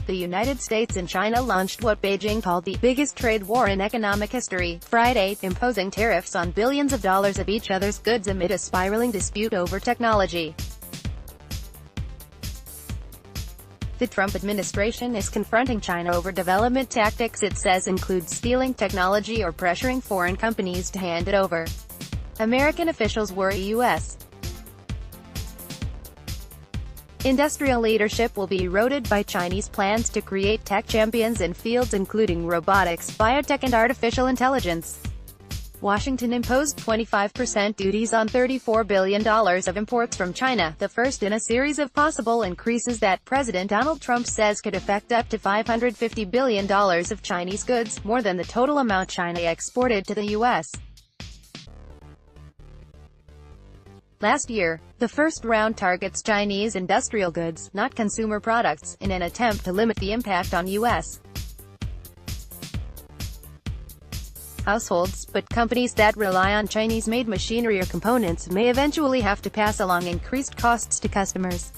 The United States and China launched what Beijing called the biggest trade war in economic history Friday, imposing tariffs on billions of dollars of each other's goods amid a spiraling dispute over technology. The Trump administration is confronting China over development tactics it says include stealing technology or pressuring foreign companies to hand it over. American officials worry U.S. industrial leadership will be eroded by Chinese plans to create tech champions in fields including robotics, biotech and artificial intelligence. Washington imposed 25% duties on $34 billion of imports from China, the first in a series of possible increases that President Donald Trump says could affect up to $550 billion of Chinese goods, more than the total amount China exported to the U.S. Last year. The first round targets Chinese industrial goods, not consumer products, in an attempt to limit the impact on U.S. households, but companies that rely on Chinese-made machinery or components may eventually have to pass along increased costs to customers.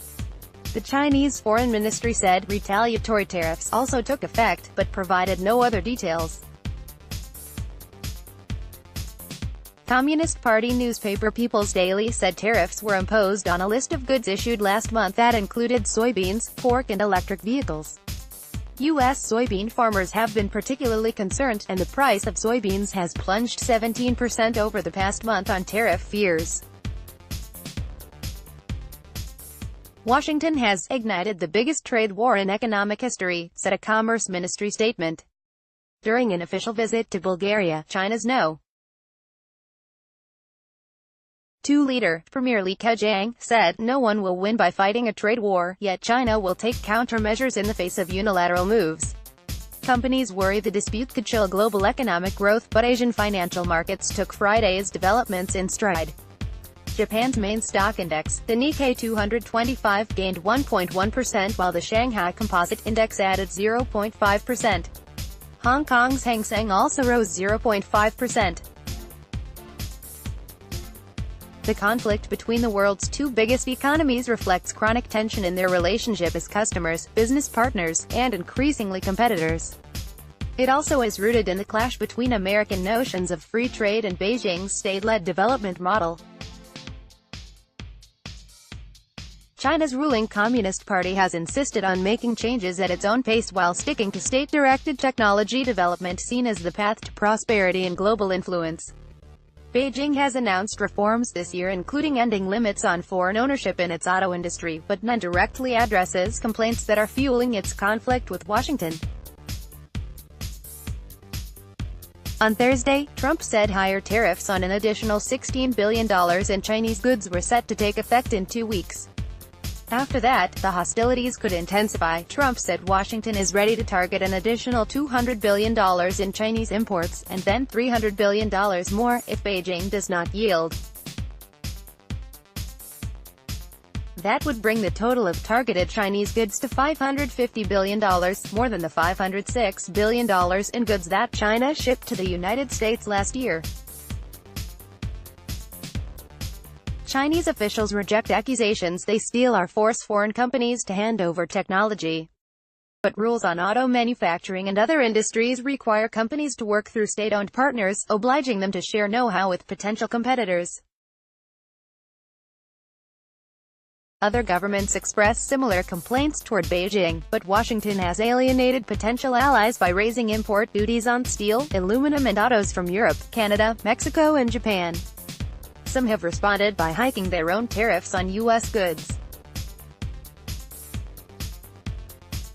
The Chinese Foreign Ministry said retaliatory tariffs also took effect, but provided no other details. Communist Party newspaper People's Daily said tariffs were imposed on a list of goods issued last month that included soybeans, pork and electric vehicles. U.S. soybean farmers have been particularly concerned, and the price of soybeans has plunged 17% over the past month on tariff fears. Washington has ignited the biggest trade war in economic history, said a Commerce Ministry statement. During an official visit to Bulgaria, China's No. 2 leader, Premier Li Keqiang, said, "No one will win by fighting a trade war, yet China will take countermeasures in the face of unilateral moves." Companies worry the dispute could chill global economic growth, but Asian financial markets took Friday's developments in stride. Japan's main stock index, the Nikkei 225, gained 1.1%, while the Shanghai Composite Index added 0.5%. Hong Kong's Hang Seng also rose 0.5%. The conflict between the world's two biggest economies reflects chronic tension in their relationship as customers, business partners, and increasingly competitors. It also is rooted in the clash between American notions of free trade and Beijing's state-led development model. China's ruling Communist Party has insisted on making changes at its own pace while sticking to state-directed technology development seen as the path to prosperity and global influence. Beijing has announced reforms this year including ending limits on foreign ownership in its auto industry, but none directly addresses complaints that are fueling its conflict with Washington. On Thursday, Trump said higher tariffs on an additional $16 billion in Chinese goods were set to take effect in 2 weeks. After that, the hostilities could intensify. Trump said Washington is ready to target an additional $200 billion in Chinese imports, and then $300 billion more, if Beijing does not yield. That would bring the total of targeted Chinese goods to $550 billion, more than the $506 billion in goods that China shipped to the United States last year. Chinese officials reject accusations they steal or force foreign companies to hand over technology. But rules on auto manufacturing and other industries require companies to work through state-owned partners, obliging them to share know-how with potential competitors. Other governments express similar complaints toward Beijing, but Washington has alienated potential allies by raising import duties on steel, aluminum and autos from Europe, Canada, Mexico and Japan. Some have responded by hiking their own tariffs on U.S. goods.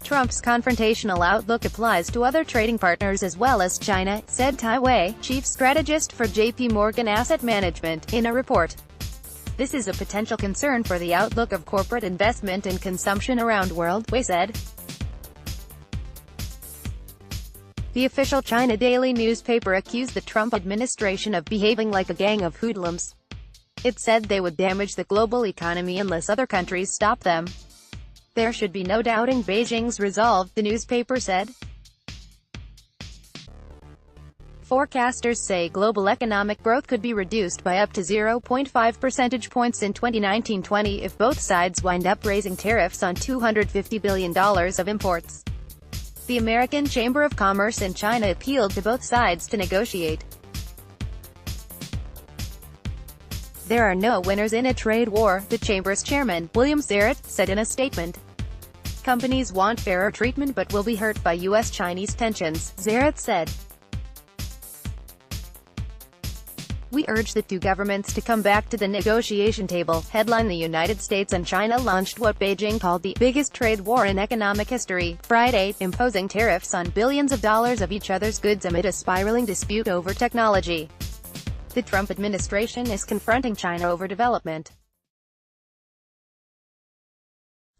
Trump's confrontational outlook applies to other trading partners as well as China, said Tai Wei, chief strategist for J.P. Morgan Asset Management, in a report. This is a potential concern for the outlook of corporate investment and consumption around world, Wei said. The official China daily newspaper accused the Trump administration of behaving like a gang of hoodlums. It said they would damage the global economy unless other countries stop them. There should be no doubting Beijing's resolve, the newspaper said. Forecasters say global economic growth could be reduced by up to 0.5 percentage points in 2019-20 if both sides wind up raising tariffs on $250 billion of imports. The American Chamber of Commerce in China appealed to both sides to negotiate. There are no winners in a trade war, the Chamber's chairman, William Zarrett, said in a statement. Companies want fairer treatment but will be hurt by U.S.-Chinese tensions, Zarrett said. We urge the two governments to come back to the negotiation table. Headline: The United States and China launched what Beijing called the biggest trade war in economic history, Friday, imposing tariffs on billions of dollars of each other's goods amid a spiraling dispute over technology. The Trump administration is confronting China over development.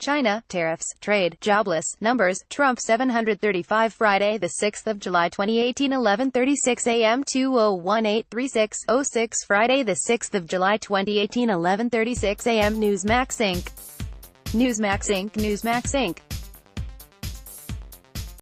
China, tariffs, trade, jobless, numbers, Trump 735 Friday, 6 July 2018 11:36 a.m. 20183606 Friday, 6 July 2018 11:36 a.m. Newsmax Inc. Newsmax Inc.